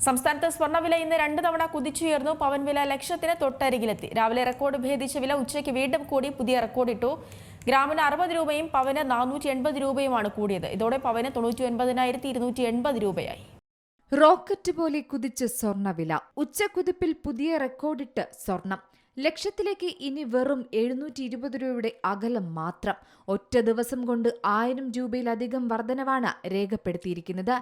സംസ്ഥാനത്ത് സ്വർണ്ണവില ഇന്ന് 2 തവണ കുതിച്ചുയർന്നു. പവൻ വില ലക്ഷത്തിന് തൊട്ടരികിലെത്തി. രാവിലെ റെക്കോർഡ് ഭേദിച്ച വില ഉച്ചയ്ക്ക് വീണ്ടും കൂടി പുതിയ റെക്കോർഡിട്ടു. ഗ്രാമിന് 60 രൂപയും പവന് 480 രൂപയുമാണ് കൂടിയത്. ഇതോടെ പവന് 99,280 രൂപയായി. റോക്കറ്റ് പോലെ കുതിച്ച് സ്വർണ്ണവില. ഉച്ചക്കുതിപ്പിൽ പുതിയ റെക്കോർഡിട്ട് സ്വർണം. ലക്ഷത്തിലേക്ക് ഇനി വെറും 720 രൂപയുടെ അകലം മാത്രം. ഒറ്റ ദിവസം കൊണ്ട് 1000 രൂപയിലധികം വർധനവാണ് രേഖപ്പെടുത്തിയിരിക്കുന്നത്.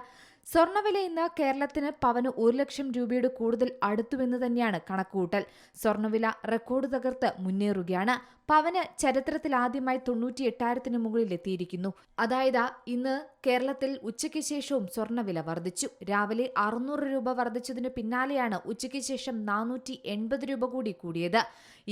സ്വർണ്ണവില ഇന്ന് കേരളത്തിന് പവന് 1 ലക്ഷം രൂപയുടെ കൂടുതൽ അടുത്തുവെന്ന് തന്നെയാണ് കണക്കുകൂട്ടൽ. സ്വർണ്ണവില റെക്കോർഡ് തകർത്ത് മുന്നേറുകയാണ്. പവന് ചരിത്രത്തിൽ ആദ്യമായി 98,000-ന് മുകളിൽ എത്തിയിരിക്കുന്നു. അതായത് ഇന്ന് കേരളത്തിൽ ഉച്ചയ്ക്ക് ശേഷവും സ്വർണ്ണവില വർദ്ധിച്ചു. രാവിലെ 600 രൂപ വർദ്ധിച്ചതിന് പിന്നാലെയാണ് ഉച്ചയ്ക്ക് ശേഷം 480 രൂപ കൂടി കൂടിയത്.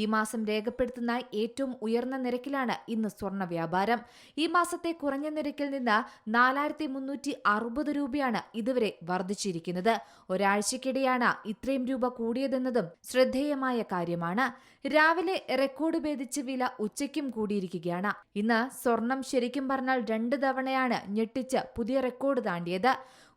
ഈ മാസം രേഖപ്പെടുത്തുന്ന ഏറ്റവും ഉയർന്ന നിരക്കിലാണ് ഇന്ന് സ്വർണ്ണ വ്യാപാരം. ഈ മാസത്തെ കുറഞ്ഞ നിരക്കിൽ നിന്ന് 4,360 രൂപയാണ് ഇതുവരെ വർദ്ധിച്ചിരിക്കുന്നത്. ഒരാഴ്ചക്കിടെയാണ് ഇത്രയും രൂപ കൂടിയതെന്നതും ശ്രദ്ധേയമായ കാര്യമാണ്. രാവിലെ റെക്കോർഡ് ഭേദിച്ച വില ഉച്ചയ്ക്കും കൂടിയിരിക്കുകയാണ്. ഇന്ന് സ്വർണം ശരിക്കും പറഞ്ഞാൽ 2 തവണയാണ് ഞെട്ടിച്ച് പുതിയ റെക്കോർഡ് താണ്ടിയത്.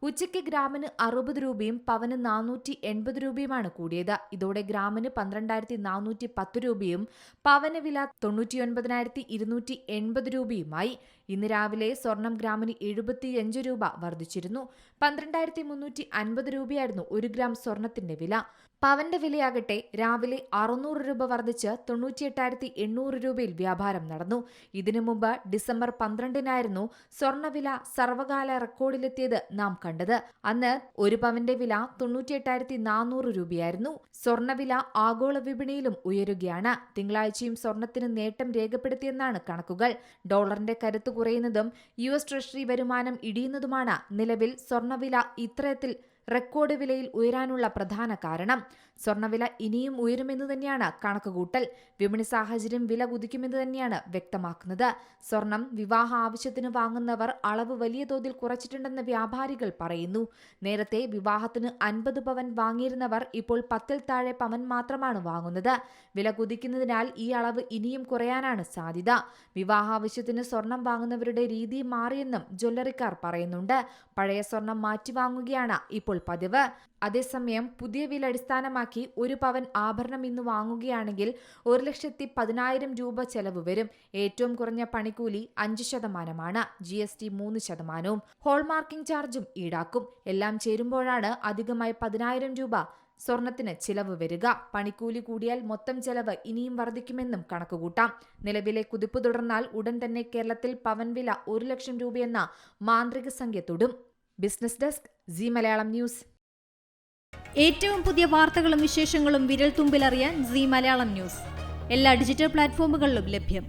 ഉച്ചയ്ക്ക് ഗ്രാമിന് 60 രൂപയും പവന് 480 രൂപയുമാണ് കൂടിയത്. ഇതോടെ ഗ്രാമിന് 12,410 രൂപയും പവന് വില 99,280 രൂപയുമായി. ഇന്ന് രാവിലെ സ്വർണം ഗ്രാമിന് 75 രൂപ വർദ്ധിച്ചിരുന്നു. 12,350 രൂപയായിരുന്നു 1 ഗ്രാം സ്വർണത്തിന്റെ വില. പവന്റെ വിലയാകട്ടെ രാവിലെ 600 രൂപ വർദ്ധിച്ച് 98,800 രൂപയിൽ വ്യാപാരം നടന്നു. ഇതിനു മുമ്പ് ഡിസംബർ 12-നായിരുന്നു സ്വർണ്ണവില സർവകാല റെക്കോർഡിലെത്തിയത് നാം കണ്ടത്. അന്ന് 1 പവന്റെ വില 98,400 രൂപയായിരുന്നു. സ്വർണ്ണവില ആഗോള വിപണിയിലും ഉയരുകയാണ്. തിങ്കളാഴ്ചയും സ്വർണത്തിന് നേട്ടം രേഖപ്പെടുത്തിയെന്നാണ് കണക്കുകൾ. ഡോളറിന്റെ കരുത്ത് കുറയുന്നതും US ട്രഷറി വരുമാനം ഇടിയുന്നതുമാണ് നിലവിൽ സ്വർണ്ണവില ഇത്തരത്തിൽ റെക്കോർഡ് വിലയിൽ ഉയരാനുള്ള പ്രധാന കാരണം. സ്വർണ്ണവില ഇനിയും ഉയരുമെന്ന് തന്നെയാണ് കണക്കുകൂട്ടൽ. വിപണി സാഹചര്യം വില കുതിക്കുമെന്ന് തന്നെയാണ് വ്യക്തമാക്കുന്നത്. സ്വർണം വിവാഹ ആവശ്യത്തിന് വാങ്ങുന്നവർ അളവ് വലിയ തോതിൽ കുറച്ചിട്ടുണ്ടെന്ന് വ്യാപാരികൾ പറയുന്നു. നേരത്തെ വിവാഹത്തിന് 50 പവൻ വാങ്ങിയിരുന്നവർ ഇപ്പോൾ 10-ൽ താഴെ പവൻ മാത്രമാണ് വാങ്ങുന്നത്. വില കുതിക്കുന്നതിനാൽ ഈ അളവ് ഇനിയും കുറയാനാണ് സാധ്യത. വിവാഹാവശ്യത്തിന് സ്വർണം വാങ്ങുന്നവരുടെ രീതി മാറിയെന്നും ജ്വല്ലറിക്കാർ പറയുന്നുണ്ട്. പഴയ സ്വർണം മാറ്റി വാങ്ങുകയാണ് ഇപ്പോൾ പതിവ്. അതേസമയം പുതിയ വില അടിസ്ഥാനമാക്കി 1 പവൻ ആഭരണം ഇന്ന് വാങ്ങുകയാണെങ്കിൽ 1,10,000 രൂപ ചെലവ് വരും. ഏറ്റവും കുറഞ്ഞ പണിക്കൂലി 5%, GST 3%, ഹോൾമാർക്കിംഗ് ചാർജും ഈടാക്കും. എല്ലാം ചേരുമ്പോഴാണ് അധികമായി 10,000 രൂപ സ്വർണത്തിന് ചിലവ് വരിക. പണിക്കൂലി കൂടിയാൽ മൊത്തം ചെലവ് ഇനിയും വർദ്ധിക്കുമെന്നും കണക്കുകൂട്ടാം. നിലവിലെ കുതിപ്പ് തുടർന്നാൽ ഉടൻ തന്നെ കേരളത്തിൽ പവൻ വില 1 ലക്ഷം രൂപയെന്ന മാന്ത്രിക സംഖ്യ തൊടും. Business desk, C Malayalam news. ഏറ്റവും പുതിയ വാർത്തകളും വിശേഷങ്ങളും വിരൽ തുമ്പിലറിയാൻ സി മലയാളം ന്യൂസ് എല്ലാ ഡിജിറ്റൽ പ്ലാറ്റ്ഫോമുകളിലും ലഭ്യം.